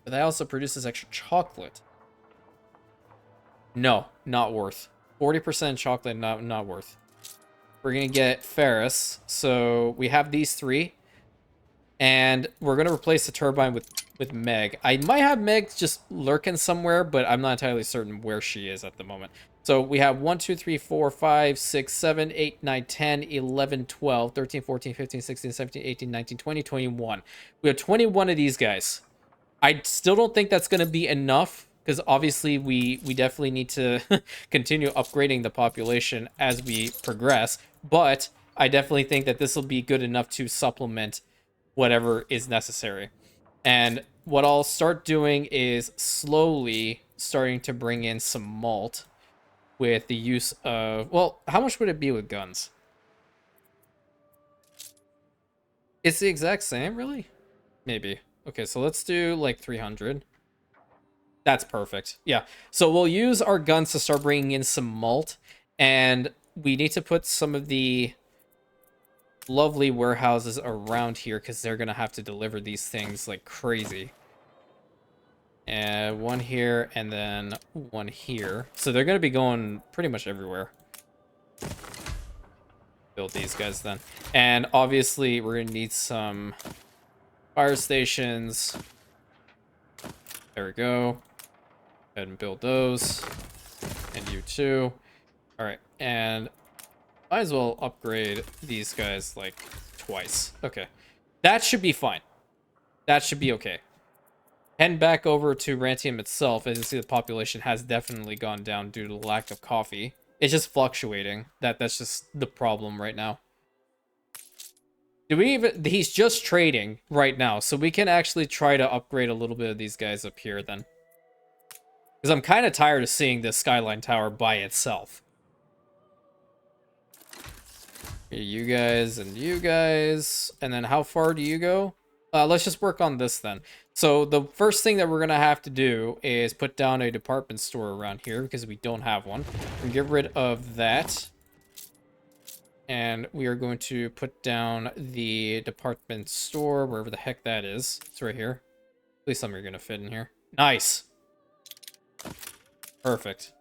But that also produces extra chocolate. No, not worth. 40% chocolate, not worth. We're going to get ferrous. So we have these 3. And we're going to replace the turbine with Meg. I might have Meg just lurking somewhere, but I'm not entirely certain where she is at the moment. So we have 1, 2, 3, 4, 5, 6, 7, 8, 9, 10, 11, 12, 13, 14, 15, 16, 17, 18, 19, 20, 21. We have 21 of these guys. I still don't think that's going to be enough, because obviously we definitely need to continue upgrading the population as we progress. But I definitely think that this will be good enough to supplement whatever is necessary. And what I'll start doing is slowly starting to bring in some malt with the use of... Well, how much would it be with guns? It's the exact same, really? Maybe. Okay, so let's do like 300. That's perfect. Yeah. So we'll use our guns to start bringing in some malt. And we need to put some of the lovely warehouses around here because they're going to have to deliver these things like crazy. And one here and then one here. So they're going to be going pretty much everywhere. Build these guys then. And obviously we're going to need some fire stations. There we go. Go ahead and build those. And you too. All right. And might as well upgrade these guys like twice. Okay. That should be fine. That should be okay. Head back over to Rantium itself. As you see, the population has definitely gone down due to the lack of coffee. It's just fluctuating. That's just the problem right now. Do we even... He's just trading right now, so we can actually try to upgrade a little bit of these guys up here then. Because I'm kind of tired of seeing this Skyline Tower by itself. You guys and you guys. And then how far do you go? Let's just work on this then. So the first thing that we're going to have to do is put down a department store around here because we don't have one. And get rid of that. And we are going to put down the department store, wherever the heck that is. It's right here. At least some are going to fit in here. Nice. Perfect.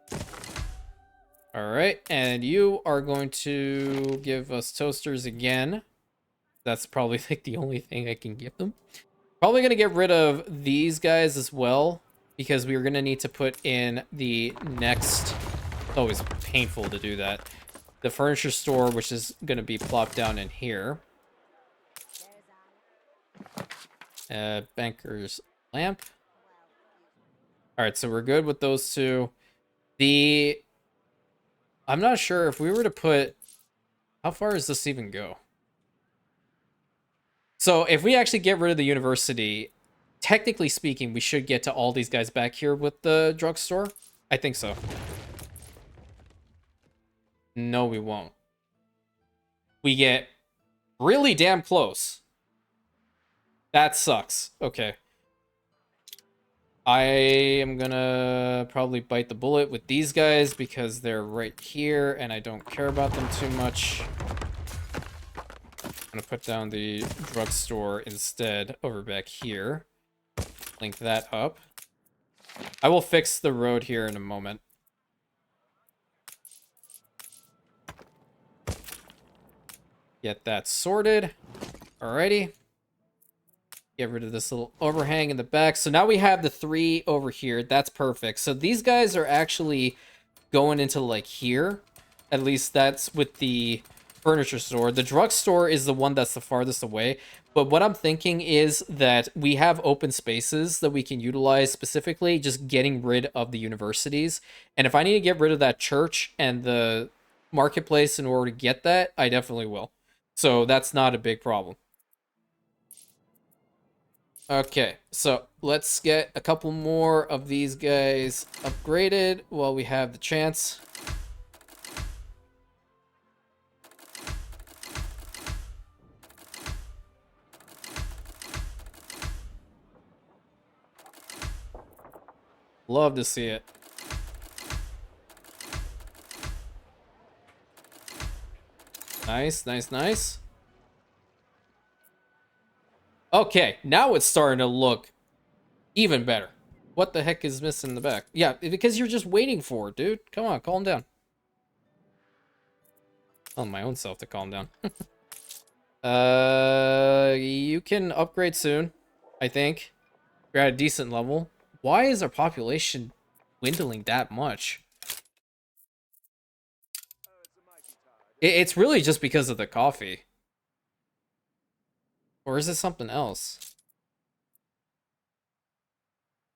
All right, and you are going to give us toasters again. That's probably like the only thing I can give them. Probably going to get rid of these guys as well, because we are going to need to put in the next... It's always painful to do that. The furniture store, which is going to be plopped down in here. Banker's lamp. All right, so we're good with those two. I'm not sure if we were to put... How far does this even go? So if we actually get rid of the university, technically speaking, we should get to all these guys back here with the drugstore. I think so. No, we won't. We get really damn close. That sucks. Okay. I am gonna probably bite the bullet with these guys because they're right here and I don't care about them too much. I'm gonna put down the drugstore instead over back here. Link that up. I will fix the road here in a moment. Get that sorted. Alrighty. Get rid of this little overhang in the back. So now we have the 3 over here. That's perfect. So these guys are actually going into like here. At least that's with the furniture store. The drugstore is the one that's the farthest away. But what I'm thinking is that we have open spaces that we can utilize, specifically just getting rid of the universities. And if I need to get rid of that church and the marketplace in order to get that, I definitely will. So that's not a big problem. Okay, so let's get a couple more of these guys upgraded while we have the chance. Love to see it. Nice, nice, nice. Okay, now it's starting to look even better. What the heck is missing in the back? Yeah, because you're just waiting for it, dude. Come on, calm down. Tell my own self to calm down. You can upgrade soon, I think. You're at a decent level. Why is our population dwindling that much? It's really just because of the coffee. Or is it something else?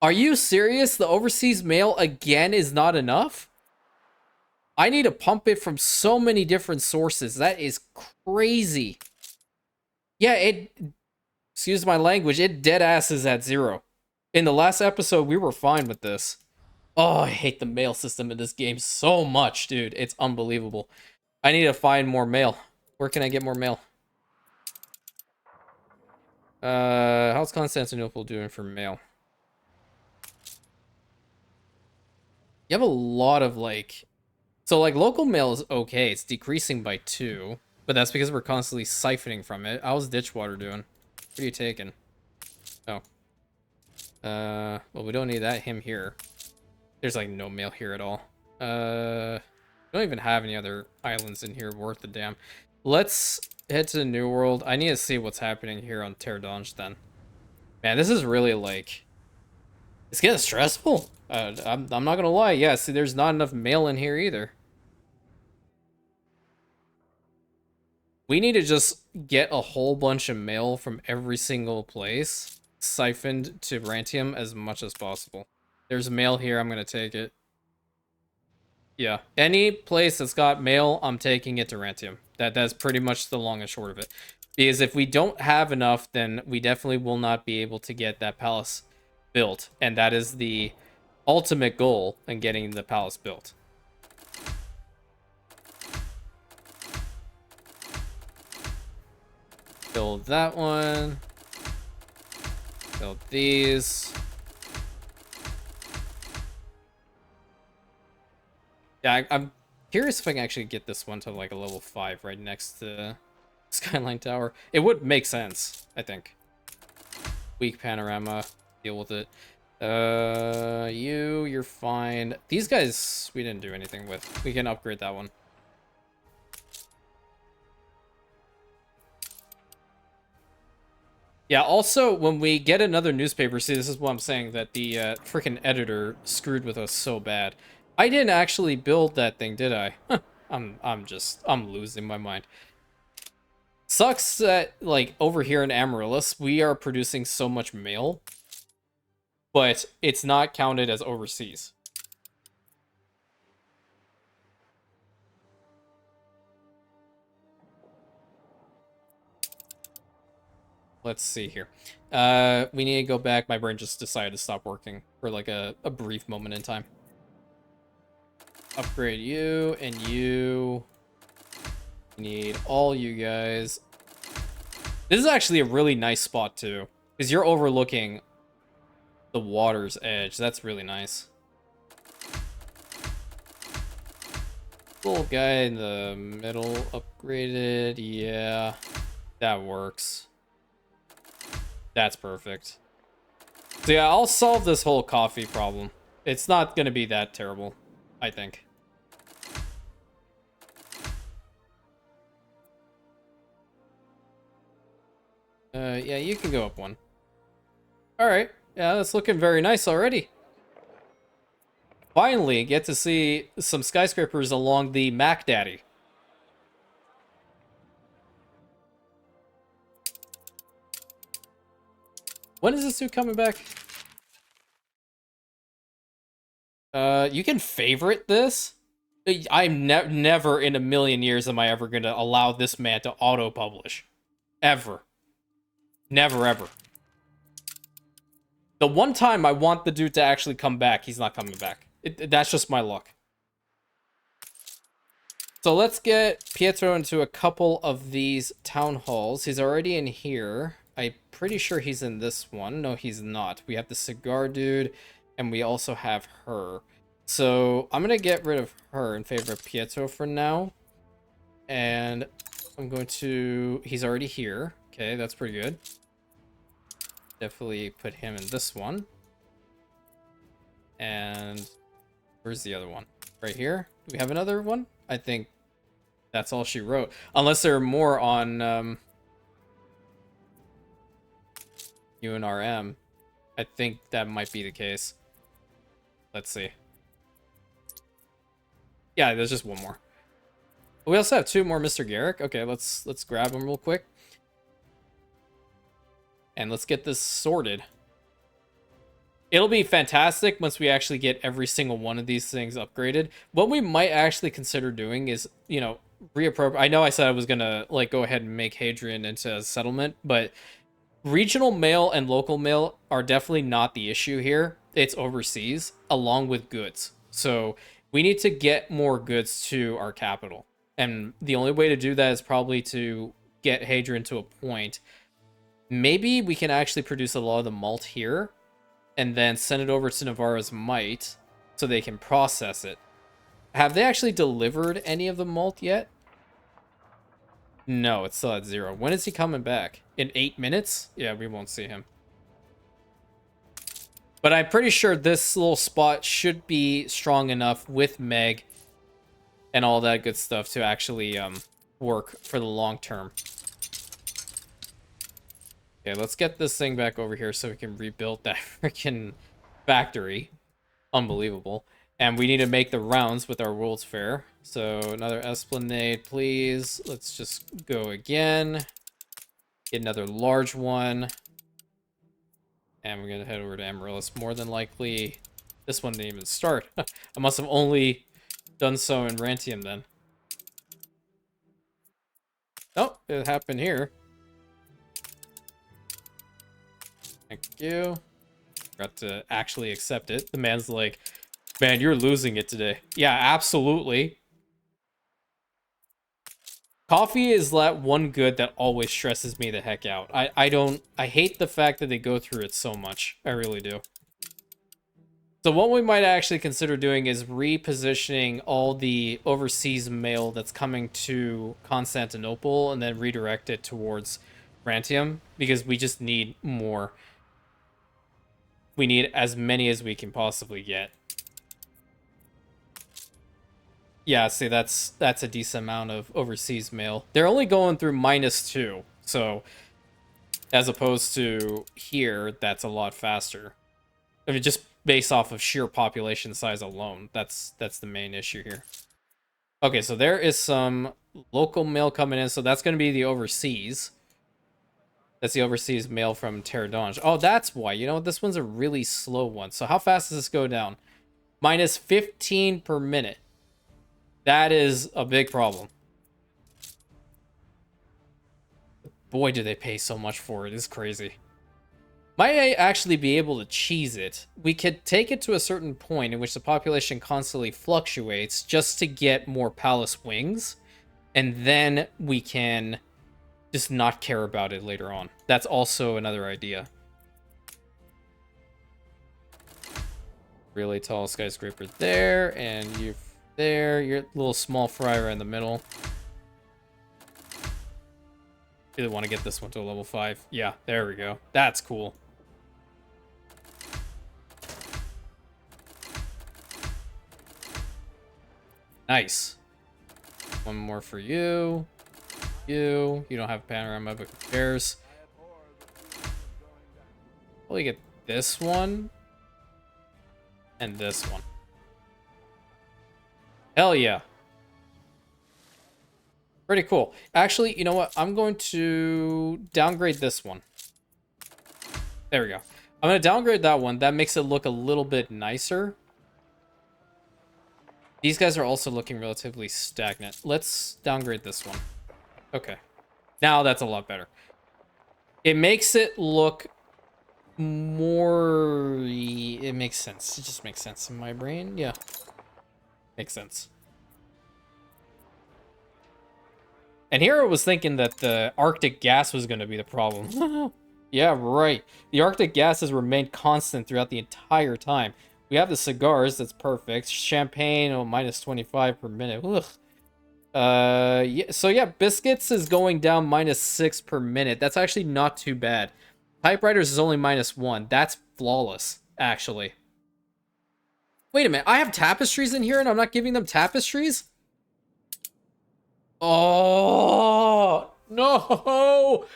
Are you serious? The overseas mail again is not enough? I need to pump it from so many different sources. That is crazy. Yeah, excuse my language, it dead ass is at 0. In the last episode, we were fine with this. Oh, I hate the mail system in this game so much, dude. It's unbelievable. I need to find more mail. Where can I get more mail? How's Constantinople doing for mail? You have a lot of like, so like local mail is okay. It's decreasing by 2, but that's because we're constantly siphoning from it. How's Ditchwater doing? What are you taking? Oh, well, we don't need that him here. There's like no mail here at all. Don't even have any other islands in here worth a damn. Let's head to the New World. I need to see what's happening here on Terradonge then. Man, this is really like, it's getting stressful. I'm not gonna lie. Yeah, see, there's not enough mail in here either. We need to just get a whole bunch of mail from every single place, siphoned to Rantium as much as possible. There's mail here. I'm gonna take it. Yeah, any place that's got mail, I'm taking it to Rantium. That's pretty much the long and short of it. Because if we don't have enough, then we definitely will not be able to get that palace built, and that is the ultimate goal in getting the palace built. Build that one. Build these. Yeah, I'm curious if I can actually get this one to like a level 5 right next to Skyline Tower. It would make sense, I think. Weak panorama. Deal with it. You're fine. These guys, we didn't do anything with. We can upgrade that one. Yeah, also, when we get another newspaper, see, this is what I'm saying, that the freaking editor screwed with us so bad. I didn't actually build that thing, did I? I'm losing my mind. Sucks that, like, over here in Amaryllis, we are producing so much mail, but it's not counted as overseas. Let's see here. We need to go back. My brain just decided to stop working for like a brief moment in time. Upgrade you and you. Need all you guys. This is actually a really nice spot too, because you're overlooking the water's edge. That's really nice. Little guy in the middle upgraded. Yeah, that works. That's perfect. So yeah, I'll solve this whole coffee problem. It's not gonna be that terrible, I think. Yeah, you can go up one. Alright, yeah, that's looking very nice already. Finally, get to see some skyscrapers along the Mac Daddy. When is this dude coming back? You can favorite this? I'm never in a million years am I ever going to allow this man to auto-publish. Ever. Never, ever. The one time I want the dude to actually come back, he's not coming back. That's just my luck. So let's get Pietro into a couple of these town halls. He's already in here. I'm pretty sure he's in this one. No, he's not. We have the cigar dude, and we also have her. So I'm going to get rid of her in favor of Pietro for now. And I'm going to... He's already here. Okay, that's pretty good. Definitely put him in this one. And where's the other one? Right here? Do we have another one? I think that's all she wrote. Unless there are more on UNRM. I think that might be the case. Let's see. Yeah, there's just one more. We also have 2 more Mr. Garrick. Okay, let's grab them real quick. And let's get this sorted. It'll be fantastic once we actually get every single one of these things upgraded. What we might actually consider doing is, you know, reappropriate. I know I said I was gonna like go ahead and make Hadrian into a settlement, but regional mail and local mail are definitely not the issue here. It's overseas, along with goods. So we need to get more goods to our capital. And the only way to do that is probably to get Hadrian to a point Maybe we can actually produce a lot of the malt here and then send it over to Navarra's Might so they can process it. Have they actually delivered any of the malt yet? No, it's still at 0. When is he coming back? In 8 minutes? Yeah, we won't see him. But I'm pretty sure this little spot should be strong enough with Meg and all that good stuff to actually work for the long term. Okay, let's get this thing back over here so we can rebuild that freaking factory. Unbelievable. And we need to make the rounds with our World's Fair. So another Esplanade, please. Let's just go again. Get another large one. And we're going to head over to Amaryllis. More than likely, this one didn't even start. I must have only done so in Rantium then. Oh, it happened here. Thank you. Got to actually accept it. The man's like, man, you're losing it today. Yeah, absolutely. Coffee is that one good that always stresses me the heck out. I hate the fact that they go through it so much. I really do. So what we might actually consider doing is repositioning all the overseas mail that's coming to Constantinople and then redirect it towards Rantium because we just need more. We need as many as we can possibly get. Yeah, see, that's a decent amount of overseas mail. They're only going through -2, so as opposed to here, that's a lot faster. I mean, just based off of sheer population size alone, that's the main issue here. Okay, so there is some local mail coming in, so that's going to be the overseas. That's the overseas mail from Terradonge. Oh, that's why. You know, this one's a really slow one. So how fast does this go down? -15 per minute. That is a big problem. Boy, do they pay so much for it. It's crazy. Might I actually be able to cheese it? We could take it to a certain point in which the population constantly fluctuates just to get more palace wings. And then we can just not care about it later on. That's also another idea. Really tall skyscraper there, and you there. Your little small fry right in the middle. Really want to get this one to a level 5. Yeah, there we go. That's cool. Nice. One more for you. You don't have panorama, but who cares? Probably get this one. And this one. Hell yeah. Pretty cool. Actually, you know what? I'm going to downgrade this one. There we go. I'm going to downgrade that one. That makes it look a little bit nicer. These guys are also looking relatively stagnant. Let's downgrade this one. Okay. Now that's a lot better. It makes it look more... It makes sense. It just makes sense in my brain. Yeah. Makes sense. And here I was thinking that the Arctic gas was going to be the problem. Yeah, right. The Arctic gas has remained constant throughout the entire time. We have the cigars, that's perfect. Champagne, oh, -25 per minute. Ugh. Yeah, so yeah, biscuits is going down -6 per minute. That's actually not too bad. Typewriters is only -1. That's flawless, actually. Wait a minute, I have tapestries in here and I'm not giving them tapestries? Oh, no!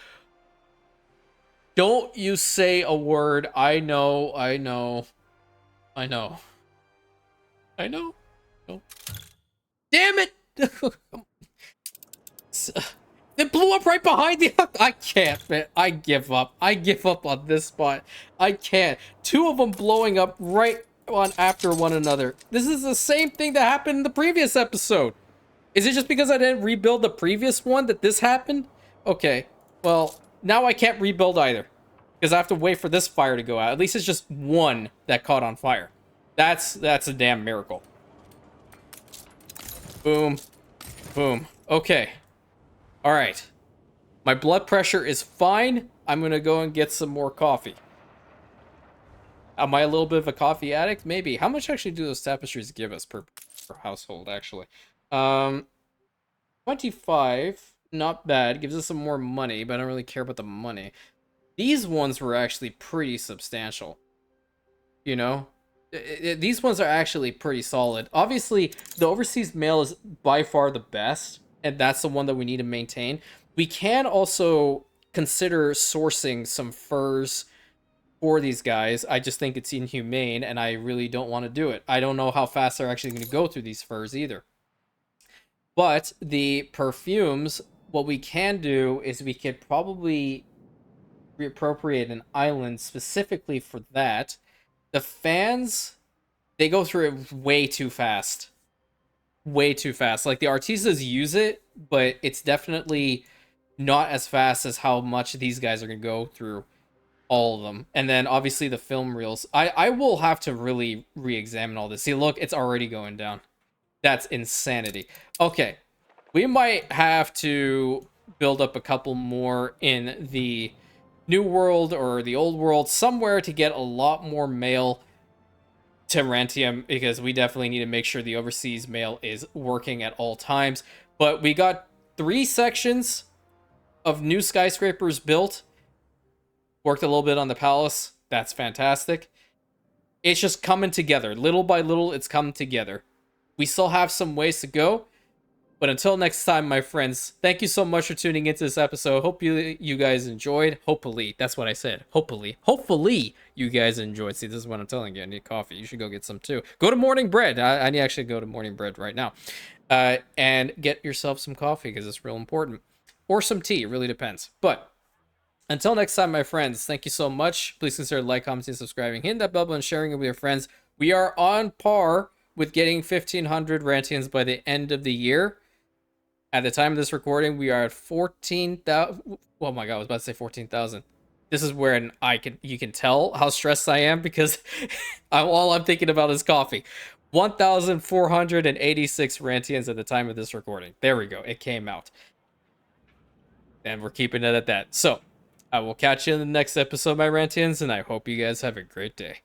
Don't you say a word. I know. No. Damn it! It blew up right behind the... I can't, man. I give up. I give up on this spot. I can't. 2 of them blowing up right on after one another. This is the same thing that happened in the previous episode. Is it just because I didn't rebuild the previous one that this happened? Okay. Well, now I can't rebuild either. Because I have to wait for this fire to go out. At least it's just one that caught on fire. That's a damn miracle. Boom. Boom. Okay. Alright. My blood pressure is fine. I'm gonna go and get some more coffee. Am I a little bit of a coffee addict? Maybe. How much actually do those tapestries give us per household, actually? Um, 25, not bad. Gives us some more money, but I don't really care about the money. These ones were actually pretty substantial, you know? These ones are actually pretty solid. Obviously, the overseas mail is by far the best, and that's the one that we need to maintain. We can also consider sourcing some furs for these guys. I just think it's inhumane, and I really don't want to do it. I don't know how fast they're actually going to go through these furs either. But the perfumes, what we can do is we could probably reappropriate an island specifically for that. The fans, they go through it way too fast. Way too fast. Like the artisans use it, but it's definitely not as fast as how much these guys are going to go through all of them. And then obviously the film reels. I will have to really re-examine all this. See, look, it's already going down. That's insanity. Okay. We might have to build up a couple more in the new world or the old world somewhere to get a lot more mail to Rantium, because we definitely need to make sure the overseas mail is working at all times. But we got 3 sections of new skyscrapers built. Worked a little bit on the palace. That's fantastic. It's just coming together. Little by little, it's coming together. We still have some ways to go. But until next time, my friends, thank you so much for tuning into this episode. Hope you guys enjoyed. Hopefully. That's what I said. Hopefully. Hopefully you guys enjoyed. See, this is what I'm telling you. I need coffee. You should go get some too. Go to Morning Bread. I need to actually go to Morning Bread right now. And get yourself some coffee because it's real important. Or some tea. It really depends. But until next time, my friends, thank you so much. Please consider like, commenting, subscribing, hitting that bell button, and sharing it with your friends. We are on par with getting 1,500 Rantians by the end of the year. At the time of this recording, we are at 14,000. Oh my god, I was about to say 14,000. This is where you can tell how stressed I am because all I'm thinking about is coffee. 1,486 Rantians at the time of this recording. There we go. It came out. And we're keeping it at that. So, I will catch you in the next episode, my Rantians, and I hope you guys have a great day.